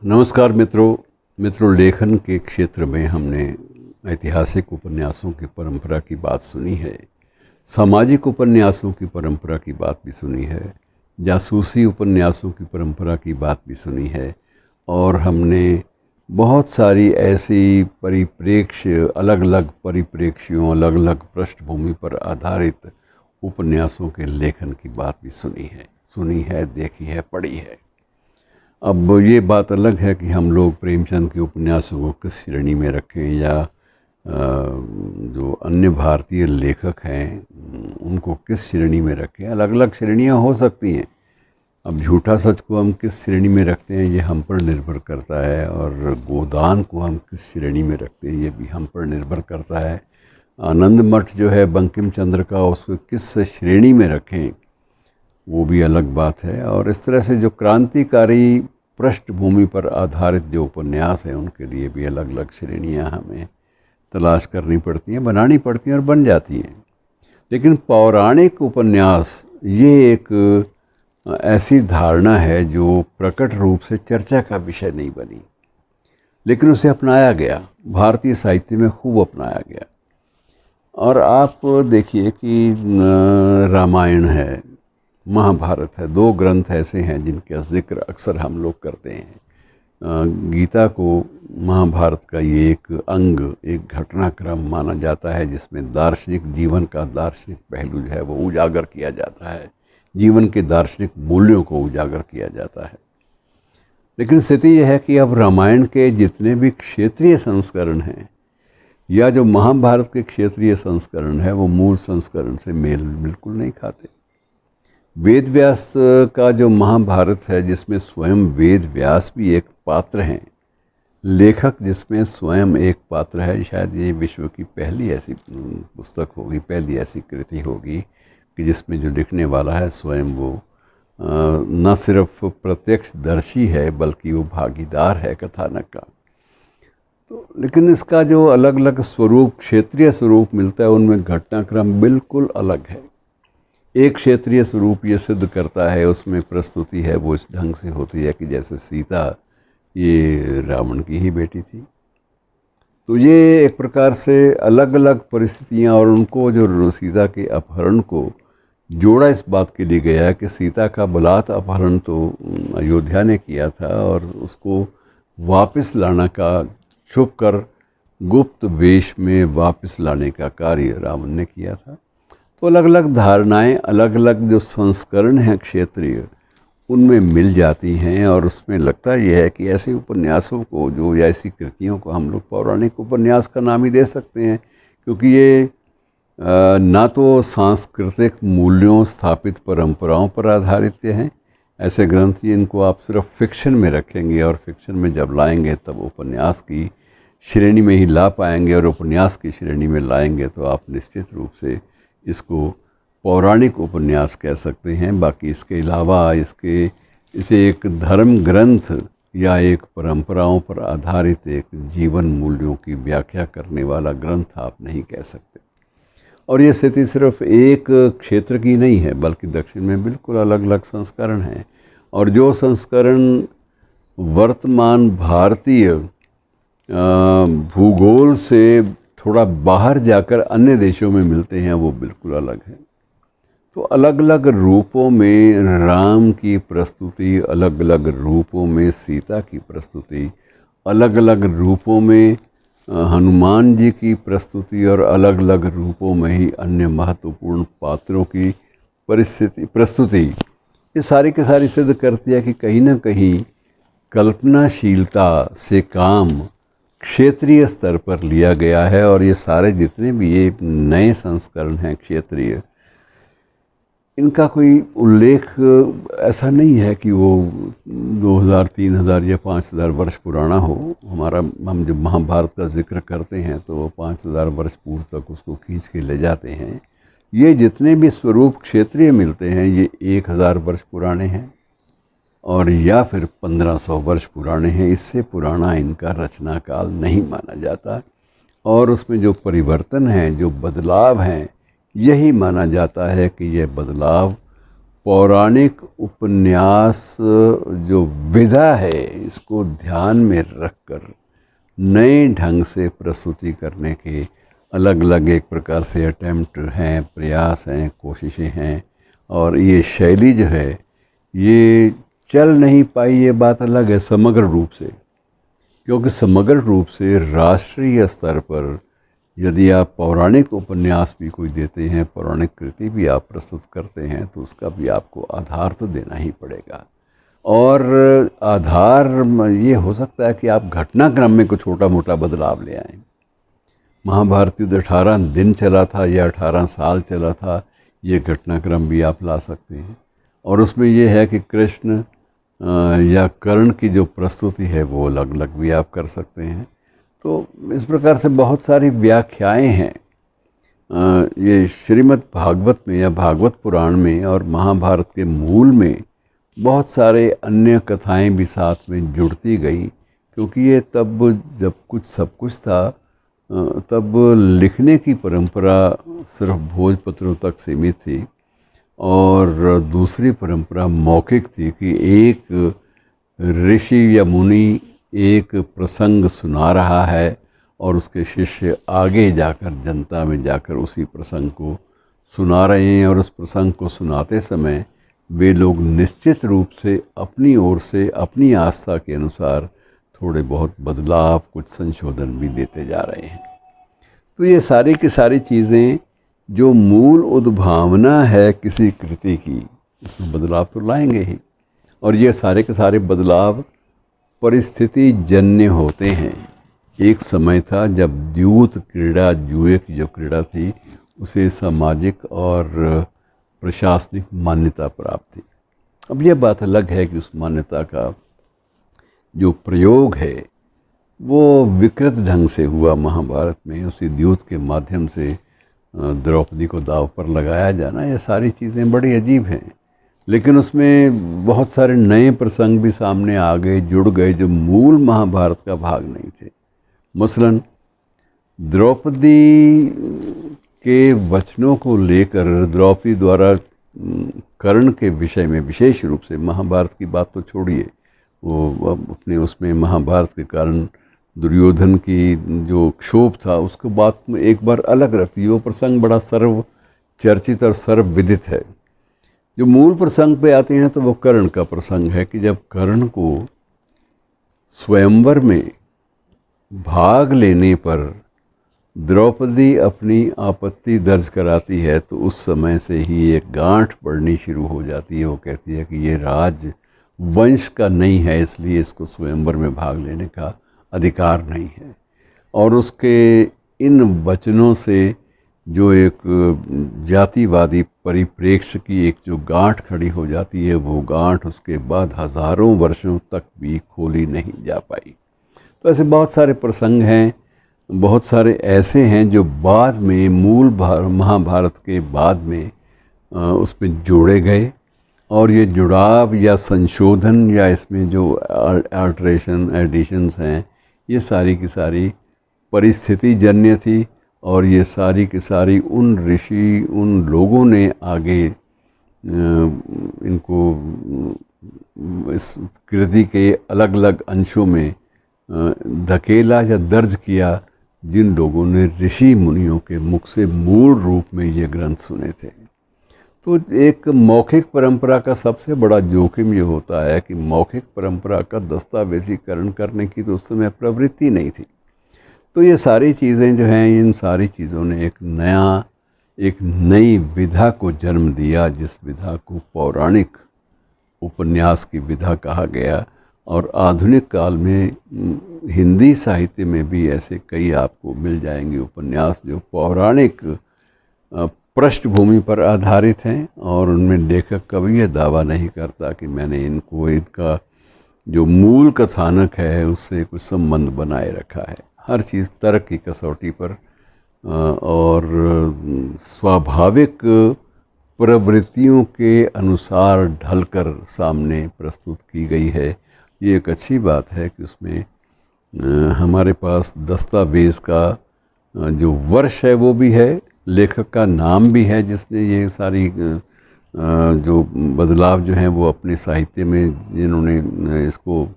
नमस्कार मित्रों, लेखन के क्षेत्र में हमने ऐतिहासिक उपन्यासों की परंपरा की बात सुनी है, सामाजिक उपन्यासों की परंपरा की बात भी सुनी है, जासूसी उपन्यासों की परंपरा की बात भी सुनी है और हमने बहुत सारी ऐसी परिप्रेक्ष्य, अलग अलग परिप्रेक्ष्यों, अलग अलग पृष्ठभूमि पर आधारित उपन्यासों के लेखन की बात भी सुनी है, देखी है, पढ़ी है। अब ये बात अलग है कि हम लोग प्रेमचंद के उपन्यासों को किस श्रेणी में रखें या जो अन्य भारतीय लेखक हैं उनको किस श्रेणी में रखें। अलग अलग श्रेणियां हो सकती हैं। अब झूठा सच को हम किस श्रेणी में रखते हैं ये हम पर निर्भर करता है, और गोदान को हम किस श्रेणी में रखते हैं ये भी हम पर निर्भर करता है। आनंद मठ जो है बंकिम चंद्र का, उसको किस श्रेणी में रखें वो भी अलग बात है। और इस तरह से जो क्रांतिकारी पृष्ठभूमि पर आधारित जो उपन्यास हैं उनके लिए भी अलग अलग श्रेणियां हमें तलाश करनी पड़ती हैं, बनानी पड़ती हैं और बन जाती हैं। लेकिन पौराणिक उपन्यास ये एक ऐसी धारणा है जो प्रकट रूप से चर्चा का विषय नहीं बनी, लेकिन उसे अपनाया गया, भारतीय साहित्य में खूब अपनाया गया। और आप देखिए कि रामायण है, महाभारत है, दो ग्रंथ ऐसे हैं जिनका जिक्र अक्सर हम लोग करते हैं। गीता को महाभारत का ये एक अंग, एक घटनाक्रम माना जाता है जिसमें दार्शनिक जीवन का दार्शनिक पहलू जो है वो उजागर किया जाता है, जीवन के दार्शनिक मूल्यों को उजागर किया जाता है। लेकिन स्थिति यह है कि अब रामायण के जितने भी क्षेत्रीय संस्करण हैं या जो महाभारत के क्षेत्रीय संस्करण है वो मूल संस्करण से मेल बिल्कुल नहीं खाते। वेद व्यास का जो महाभारत है जिसमें स्वयं वेद व्यास भी एक पात्र हैं, लेखक जिसमें स्वयं एक पात्र है, शायद ये विश्व की पहली ऐसी पुस्तक होगी, पहली ऐसी कृति होगी कि जिसमें जो लिखने वाला है स्वयं वो न सिर्फ प्रत्यक्षदर्शी है बल्कि वो भागीदार है कथानक का। तो लेकिन इसका जो अलग अलग स्वरूप, क्षेत्रीय स्वरूप मिलता है, उनमें घटनाक्रम बिल्कुल अलग है। एक क्षेत्रीय स्वरूप ये सिद्ध करता है, उसमें प्रस्तुति है वो इस ढंग से होती है कि जैसे सीता ये रावण की ही बेटी थी। तो ये एक प्रकार से अलग अलग परिस्थितियाँ, और उनको जो सीता के अपहरण को जोड़ा इस बात के लिए गया है कि सीता का बलात् अपहरण तो अयोध्या ने किया था और उसको वापस लाना का, छुप कर गुप्त वेश में वापस लाने का कार्य रावण ने किया था। तो अलग अलग धारणाएं, अलग अलग जो संस्करण हैं क्षेत्रीय, उनमें मिल जाती हैं। और उसमें लगता यह है कि ऐसे उपन्यासों को जो, या ऐसी कृतियों को हम लोग पौराणिक उपन्यास का नाम ही दे सकते हैं, क्योंकि ये ना तो सांस्कृतिक मूल्यों, स्थापित परंपराओं पर आधारित हैं ऐसे ग्रंथ, जिनको आप सिर्फ फिक्शन में रखेंगे और फिक्शन में जब लाएंगे तब उपन्यास की श्रेणी में ही ला पाएंगे, और उपन्यास की श्रेणी में लाएंगे तो आप निश्चित रूप से इसको पौराणिक उपन्यास कह सकते हैं। बाकी इसके अलावा इसे एक धर्म ग्रंथ या एक परंपराओं पर आधारित एक जीवन मूल्यों की व्याख्या करने वाला ग्रंथ आप नहीं कह सकते। और ये स्थिति सिर्फ एक क्षेत्र की नहीं है, बल्कि दक्षिण में बिल्कुल अलग अलग संस्करण हैं। और जो संस्करण वर्तमान भारतीय भूगोल से थोड़ा बाहर जाकर अन्य देशों में मिलते हैं वो बिल्कुल अलग है। तो अलग अलग रूपों में राम की प्रस्तुति, अलग अलग रूपों में सीता की प्रस्तुति, अलग अलग रूपों में हनुमान जी की प्रस्तुति, और अलग अलग रूपों में ही अन्य महत्वपूर्ण पात्रों की प्रस्तुति, ये सारी की सारी सिद्ध करती है कि कहीं ना कहीं कल्पनाशीलता से काम क्षेत्रीय स्तर पर लिया गया है। और ये सारे जितने भी ये नए संस्करण हैं क्षेत्रीय, इनका कोई उल्लेख ऐसा नहीं है कि वो 2000, 3000 या 5000 वर्ष पुराना हो। हम जब महाभारत का जिक्र करते हैं तो वो 5000 वर्ष पूर्व तक उसको खींच के ले जाते हैं। ये जितने भी स्वरूप क्षेत्रीय मिलते हैं ये 1000 वर्ष पुराने हैं और या फिर 1500 वर्ष पुराने हैं। इससे पुराना इनका रचना काल नहीं माना जाता। और उसमें जो परिवर्तन हैं, जो बदलाव हैं, यही माना जाता है कि यह बदलाव पौराणिक उपन्यास जो विधा है, इसको ध्यान में रखकर नए ढंग से प्रस्तुति करने के अलग अलग एक प्रकार से अटेम्प्ट हैं, प्रयास हैं, कोशिशें हैं। और ये शैली जो है ये चल नहीं पाई, ये बात अलग है समग्र रूप से, क्योंकि समग्र रूप से राष्ट्रीय स्तर पर यदि आप पौराणिक उपन्यास भी कोई देते हैं, पौराणिक कृति भी आप प्रस्तुत करते हैं, तो उसका भी आपको आधार तो देना ही पड़ेगा। और आधार ये हो सकता है कि आप घटनाक्रम में कुछ छोटा मोटा बदलाव ले आएँ। महाभारत युद्ध 18 दिन चला था या 18 साल चला था, ये घटनाक्रम भी आप ला सकते हैं। और उसमें ये है कि कृष्ण या कर्ण की जो प्रस्तुति है वो अलग अलग भी आप कर सकते हैं। तो इस प्रकार से बहुत सारी व्याख्याएं हैं। ये श्रीमद् भागवत में या भागवत पुराण में और महाभारत के मूल में बहुत सारे अन्य कथाएं भी साथ में जुड़ती गई, क्योंकि ये तब जब कुछ सब कुछ था, तब लिखने की परंपरा सिर्फ भोजपत्रों तक सीमित थी और दूसरी परंपरा मौखिक थी कि एक ऋषि या मुनि एक प्रसंग सुना रहा है और उसके शिष्य आगे जाकर जनता में जाकर उसी प्रसंग को सुना रहे हैं। और उस प्रसंग को सुनाते समय वे लोग निश्चित रूप से अपनी ओर से अपनी आस्था के अनुसार थोड़े बहुत बदलाव, कुछ संशोधन भी देते जा रहे हैं। तो ये सारी की सारी चीज़ें जो मूल उद्भावना है किसी कृति की, उसमें बदलाव तो लाएंगे ही। और ये सारे के सारे बदलाव परिस्थिति जन्य होते हैं। एक समय था जब द्यूत क्रीड़ा, जुए की जो क्रीड़ा थी, उसे सामाजिक और प्रशासनिक मान्यता प्राप्त थी। अब यह बात अलग है कि उस मान्यता का जो प्रयोग है वो विकृत ढंग से हुआ महाभारत में। उसी द्यूत के माध्यम से द्रौपदी को दाव पर लगाया जाना, ये सारी चीज़ें बड़ी अजीब हैं। लेकिन उसमें बहुत सारे नए प्रसंग भी सामने आ गए, जुड़ गए, जो मूल महाभारत का भाग नहीं थे। मसलन द्रौपदी के वचनों को लेकर द्रौपदी द्वारा कर्ण के विषय में विशेष रूप से, महाभारत की बात तो छोड़िए, वो अपने उसमें महाभारत के कारण दुर्योधन की जो क्षोभ था उसको बात में एक बार अलग रखती है। वो प्रसंग बड़ा सर्व चर्चित और सर्वविदित है। जो मूल प्रसंग पे आते हैं तो वो कर्ण का प्रसंग है कि जब कर्ण को स्वयंवर में भाग लेने पर द्रौपदी अपनी आपत्ति दर्ज कराती है, तो उस समय से ही एक गांठ पड़नी शुरू हो जाती है। वो कहती है कि ये राज वंश का नहीं है, इसलिए इसको स्वयंवर में भाग लेने का अधिकार नहीं है। और उसके इन वचनों से जो एक जातिवादी परिप्रेक्ष्य की एक जो गांठ खड़ी हो जाती है, वो गांठ उसके बाद हज़ारों वर्षों तक भी खोली नहीं जा पाई। तो ऐसे बहुत सारे प्रसंग हैं, बहुत सारे ऐसे हैं जो बाद में मूल महाभारत के बाद में उसमें जोड़े गए। और ये जुड़ाव या संशोधन या इसमें जो अल्ट्रेशन एडिशंस हैं, ये सारी की सारी परिस्थिति जन्य थी। और ये सारी की सारी उन ऋषि, उन लोगों ने आगे इनको इस कृति के अलग अलग अंशों में धकेला या दर्ज किया, जिन लोगों ने ऋषि मुनियों के मुख से मूल रूप में ये ग्रंथ सुने थे। तो एक मौखिक परंपरा का सबसे बड़ा जोखिम ये होता है कि मौखिक परंपरा का दस्तावेजीकरण करने की तो उस समय प्रवृत्ति नहीं थी। तो ये सारी चीज़ें जो हैं, इन सारी चीज़ों ने एक नई विधा को जन्म दिया, जिस विधा को पौराणिक उपन्यास की विधा कहा गया। और आधुनिक काल में हिंदी साहित्य में भी ऐसे कई आपको मिल जाएंगे उपन्यास जो पौराणिक पृष्ठभूमि पर आधारित हैं, और उनमें लेखक कभी यह दावा नहीं करता कि मैंने इनका जो मूल कथानक है उससे कुछ संबंध बनाए रखा है। हर चीज़ तर्क की कसौटी पर और स्वाभाविक प्रवृत्तियों के अनुसार ढलकर सामने प्रस्तुत की गई है। ये एक अच्छी बात है कि उसमें हमारे पास दस्तावेज़ का जो वर्ष है वो भी है, लेखक का नाम भी है जिसने ये सारी जो बदलाव जो हैं वो अपने साहित्य में जिन्होंने इसको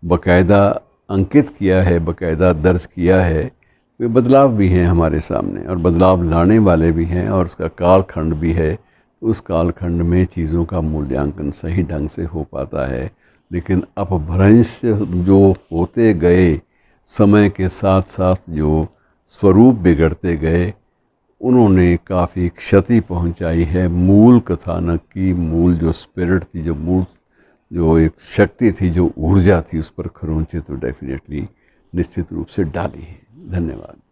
बाकायदा अंकित किया है, बाकायदा दर्ज किया है, वे बदलाव भी हैं हमारे सामने और बदलाव लाने वाले भी हैं और उसका कालखंड भी है। उस कालखंड में चीज़ों का मूल्यांकन सही ढंग से हो पाता है। लेकिन अपभ्रंश जो होते गए, समय के साथ साथ जो स्वरूप बिगड़ते गए, उन्होंने काफ़ी क्षति पहुंचाई है मूल कथानक की। मूल जो स्पिरिट थी, जो एक शक्ति थी, जो ऊर्जा थी, उस पर खरोंचे तो डेफिनेटली निश्चित रूप से डाली है। धन्यवाद।